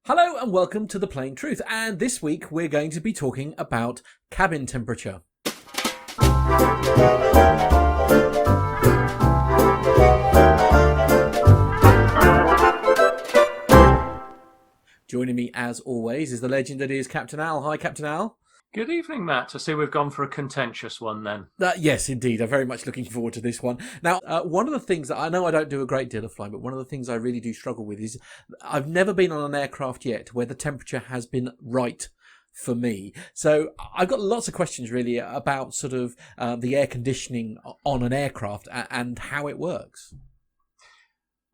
Hello and welcome to The Plain Truth, and this week we're going to be talking about cabin temperature. Joining me as always is the legend that is Captain Al. Hi Captain Al. Good evening, Matt. I see we've gone for a contentious one then. Yes, indeed. I'm very much looking forward to this one. Now, one of the things that I know I don't do a great deal of flying, but one of the things I really do struggle with is I've never been on an aircraft yet where the temperature has been right for me. So I've got lots of questions really about sort of the air conditioning on an aircraft and how it works.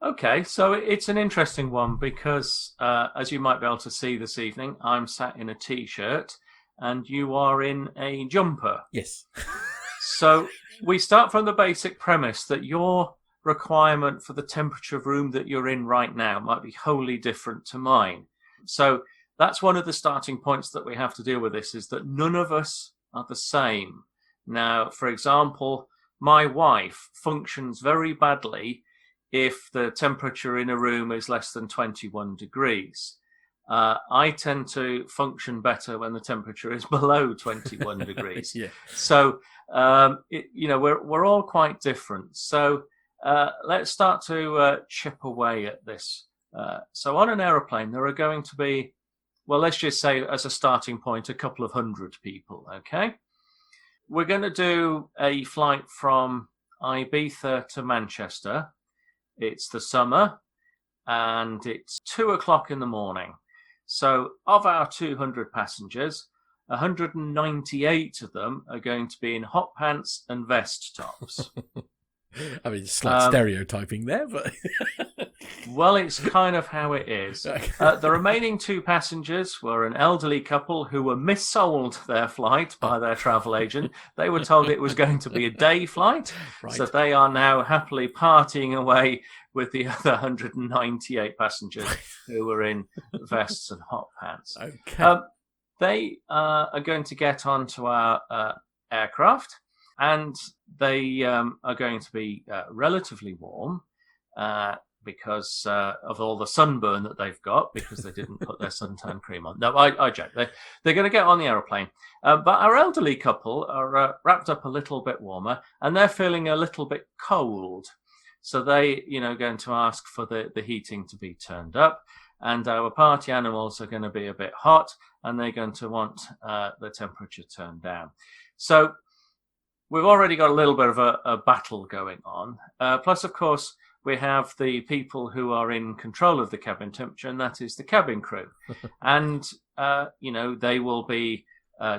Okay, so it's an interesting one because as you might be able to see this evening, I'm sat in a t-shirt and you are in a jumper. Yes. So we start from the basic premise that your requirement for the temperature of room that you're in right now might be wholly different to mine. So that's one of the starting points that we have to deal with this, is that none of us are the same. Now, for example, my wife functions very badly if the temperature in a room is less than 21 degrees. I tend to function better when the temperature is below 21 degrees. Yeah. So, we're all quite different. So let's start to chip away at this. So on an aeroplane, there are going to be, well, let's just say as a starting point, a couple of hundred people, okay? We're going to do a flight from Ibiza to Manchester. It's the summer and it's 2:00 in the morning. So of our 200 passengers, 198 of them are going to be in hot pants and vest tops. I mean, slight stereotyping there, but... Well, it's kind of how it is. The remaining two passengers were an elderly couple who were missold their flight by their travel agent. They were told it was going to be a day flight, right. So they are now happily partying away with the other 198 passengers who were in vests and hot pants. Okay. They are going to get onto our aircraft, and they are going to be relatively warm because of all the sunburn that they've got, because they didn't put their suntan cream on. No, I joke. They're going to get on the aeroplane. But our elderly couple are wrapped up a little bit warmer, and they're feeling a little bit cold. So they, going to ask for the heating to be turned up, and our party animals are going to be a bit hot, and they're going to want the temperature turned down. So we've already got a little bit of a battle going on. Plus, of course, we have the people who are in control of the cabin temperature, and that is the cabin crew. And, they will be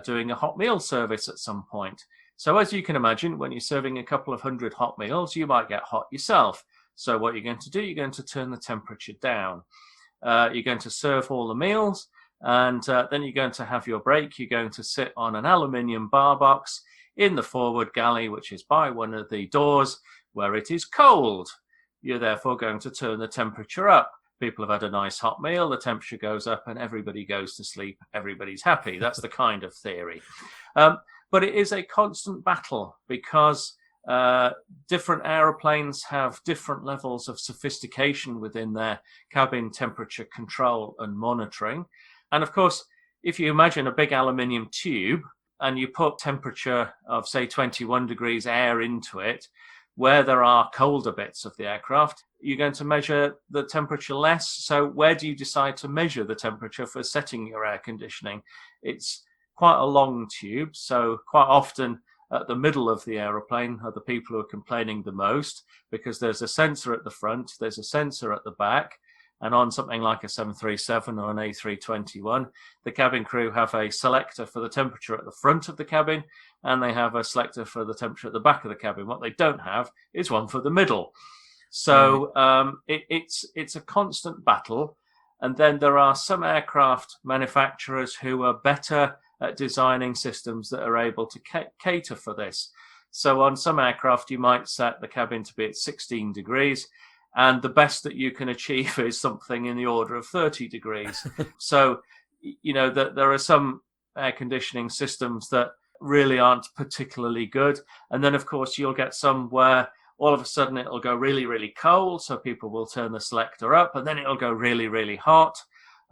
doing a hot meal service at some point. So as you can imagine, when you're serving a couple of hundred hot meals, you might get hot yourself. So what you're going to do, you're going to turn the temperature down. You're going to serve all the meals, and then you're going to have your break. You're going to sit on an aluminium bar box in the forward galley, which is by one of the doors, where it is cold. You're therefore going to turn the temperature up. People have had a nice hot meal, the temperature goes up, and everybody goes to sleep. Everybody's happy. That's the kind of theory. But it is a constant battle because different aeroplanes have different levels of sophistication within their cabin temperature control and monitoring. And of course, if you imagine a big aluminium tube and you put temperature of, say, 21 degrees air into it, where there are colder bits of the aircraft, you're going to measure the temperature less. So where do you decide to measure the temperature for setting your air conditioning? It's quite a long tube, so quite often at the middle of the aeroplane are the people who are complaining the most, because there's a sensor at the front, there's a sensor at the back, and on something like a 737 or an A321, the cabin crew have a selector for the temperature at the front of the cabin, and they have a selector for the temperature at the back of the cabin. What they don't have is one for the middle. So it's a constant battle. And then there are some aircraft manufacturers who are better at designing systems that are able to cater for this. So on some aircraft, you might set the cabin to be at 16 degrees, and the best that you can achieve is something in the order of 30 degrees. So, there are some air conditioning systems that really aren't particularly good. And then, of course, you'll get some where all of a sudden it'll go really, really cold, so people will turn the selector up, and then it'll go really, really hot.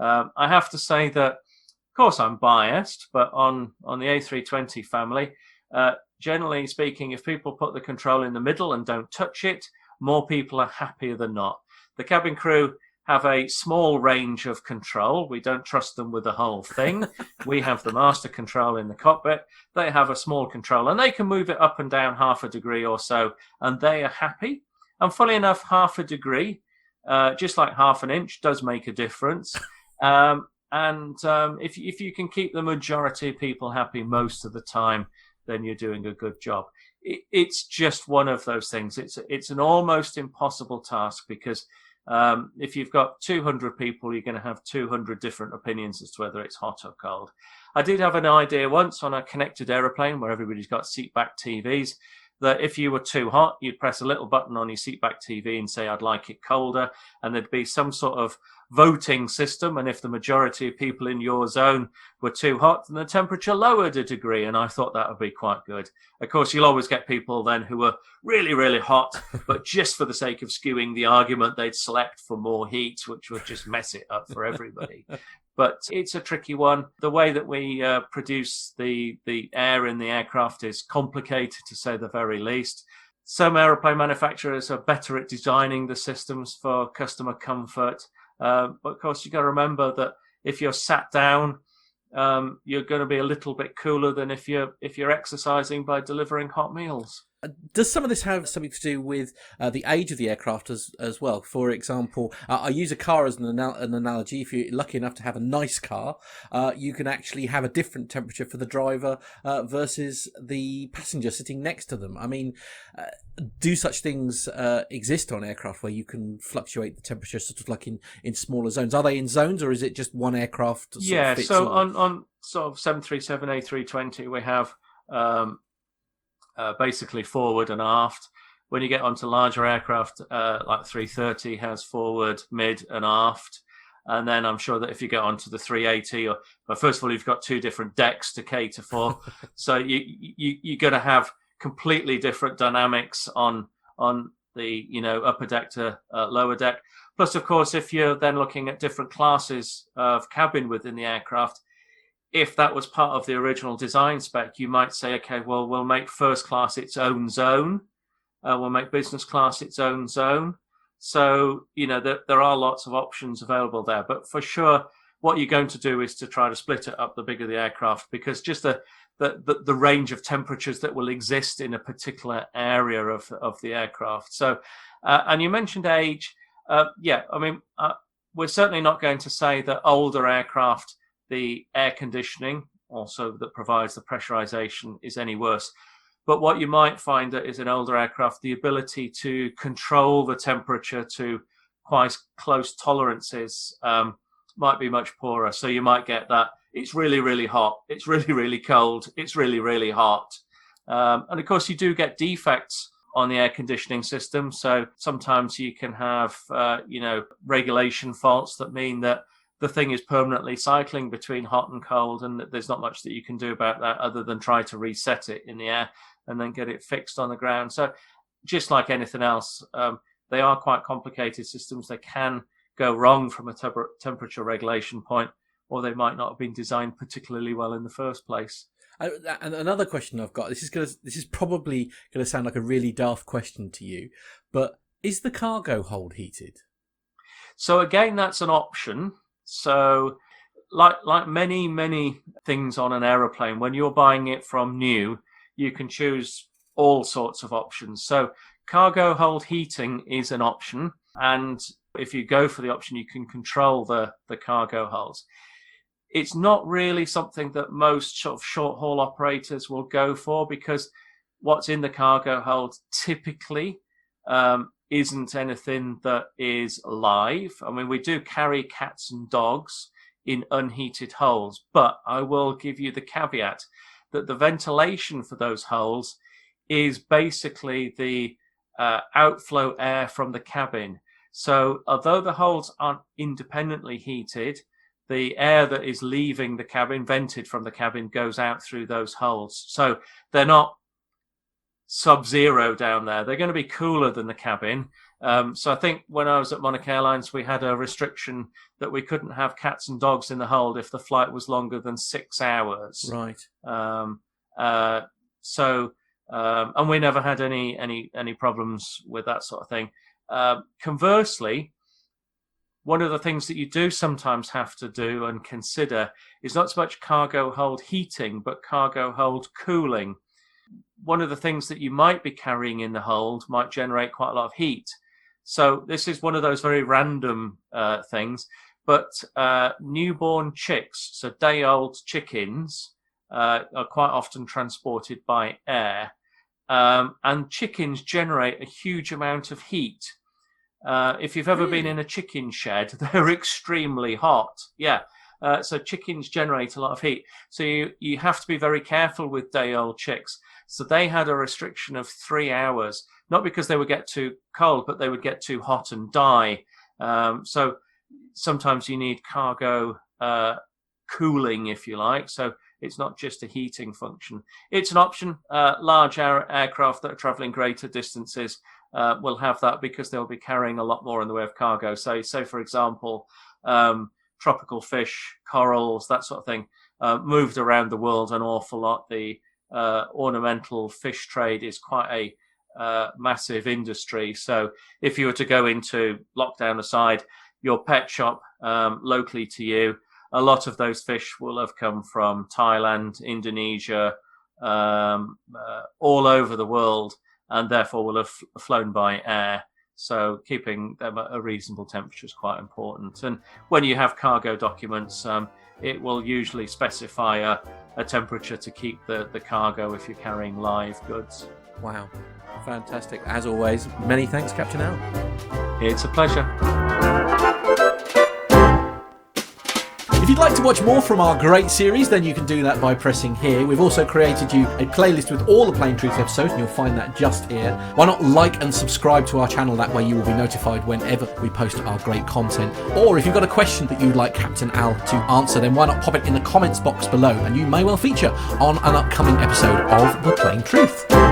I have to say that, of course, I'm biased, but on the A320 family, generally speaking, if people put the control in the middle and don't touch it, more people are happier than not. The cabin crew have a small range of control. We don't trust them with the whole thing. We have the master control in the cockpit. They have a small control, and they can move it up and down half a degree or so, and they are happy. And fully enough, half a degree, just like half an inch, does make a difference. If you can keep the majority of people happy most of the time, then you're doing a good job. It's just one of those things. It's an almost impossible task, because if you've got 200 people, you're going to have 200 different opinions as to whether it's hot or cold. I did have an idea once on a connected aeroplane where everybody's got seat back TVs, that if you were too hot, you'd press a little button on your seatback TV and say, I'd like it colder. And there'd be some sort of voting system. And if the majority of people in your zone were too hot, then the temperature lowered a degree. And I thought that would be quite good. Of course, you'll always get people then who are really, really hot, but just for the sake of skewing the argument, they'd select for more heat, which would just mess it up for everybody. But it's a tricky one. The way that we produce the air in the aircraft is complicated, to say the very least. Some aeroplane manufacturers are better at designing the systems for customer comfort. But of course, you've got to remember that if you're sat down, you're going to be a little bit cooler than if you're exercising by delivering hot meals. Does some of this have something to do with the age of the aircraft as well? For example, I use a car as an analogy. If you're lucky enough to have a nice car, you can actually have a different temperature for the driver versus the passenger sitting next to them. I mean, do such things exist on aircraft where you can fluctuate the temperature sort of like in smaller zones? Are they in zones, or is it just one aircraft? Yeah, so on sort of 737, A320, we have basically forward and aft. When you get onto larger aircraft, like 330 has forward, mid and aft. And then I'm sure that if you get onto the 380, well, first of all, you've got two different decks to cater for. So you're going to have completely different dynamics on the upper deck to lower deck. Plus, of course, if you're then looking at different classes of cabin within the aircraft, if that was part of the original design spec, you might say, okay, well, we'll make first class its own zone. We'll make business class its own zone. So, there are lots of options available there. But for sure, what you're going to do is to try to split it up the bigger the aircraft, because just the range of temperatures that will exist in a particular area of the aircraft. So, and you mentioned age. We're certainly not going to say that older aircraft, the air conditioning also that provides the pressurization, is any worse. But what you might find that is an older aircraft, the ability to control the temperature to quite close tolerances might be much poorer. So you might get that it's really, really hot, it's really, really cold, it's really, really hot. And of course, you do get defects on the air conditioning system. So sometimes you can have, regulation faults that mean that the thing is permanently cycling between hot and cold, and there's not much that you can do about that other than try to reset it in the air and then get it fixed on the ground. So just like anything else, they are quite complicated systems. They can go wrong from a temperature regulation point, or they might not have been designed particularly well in the first place. And another question I've got, this is probably going to sound like a really daft question to you, but is the cargo hold heated? So again, that's an option. So like many things on an aeroplane, when you're buying it from new, you can choose all sorts of options. So cargo hold heating is an option. And if you go for the option, you can control the cargo holds. It's not really something that most sort of short haul operators will go for, because what's in the cargo hold typically isn't anything that is live. I mean, we do carry cats and dogs in unheated holes, but I will give you the caveat that the ventilation for those holes is basically the outflow air from the cabin. So although the holes aren't independently heated, the air that is leaving the cabin, vented from the cabin, goes out through those holes. So they're not sub-zero down there. They're going to be cooler than the cabin, So I think when I was at Monarch Airlines, we had a restriction that we couldn't have cats and dogs in the hold if the flight was longer than 6 hours. Right. And we never had any problems with that sort of thing. Conversely, one of the things that you do sometimes have to do and consider is not so much cargo hold heating, but cargo hold cooling. One of the things that you might be carrying in the hold might generate quite a lot of heat. So this is one of those very random things. But newborn chicks, so day-old chickens, are quite often transported by air. And chickens generate a huge amount of heat. If you've ever been in a chicken shed, they're extremely hot. Yeah. So chickens generate a lot of heat. So you have to be very careful with day-old chicks. So they had a restriction of 3 hours, not because they would get too cold, but they would get too hot and die. So sometimes you need cargo cooling, if you like. So it's not just a heating function. It's an option. Large aircraft that are traveling greater distances will have that because they'll be carrying a lot more in the way of cargo. So, for example, tropical fish, corals, that sort of thing, moved around the world an awful lot. The ornamental fish trade is quite a massive industry. So if you were to go into, lockdown aside, your pet shop locally to you, a lot of those fish will have come from Thailand, Indonesia, all over the world, and therefore will have flown by air. So keeping them at a reasonable temperature is quite important. And when you have cargo documents, it will usually specify a temperature to keep the cargo if you're carrying live goods. Wow. Fantastic. As always, many thanks, Captain Al. It's a pleasure. If you'd like to watch more from our great series, then you can do that by pressing here. We've also created you a playlist with all the Plain Truth episodes, and you'll find that just here. Why not like and subscribe to our channel? That way you will be notified whenever we post our great content. Or if you've got a question that you'd like Captain Al to answer, then why not pop it in the comments box below, and you may well feature on an upcoming episode of The Plain Truth.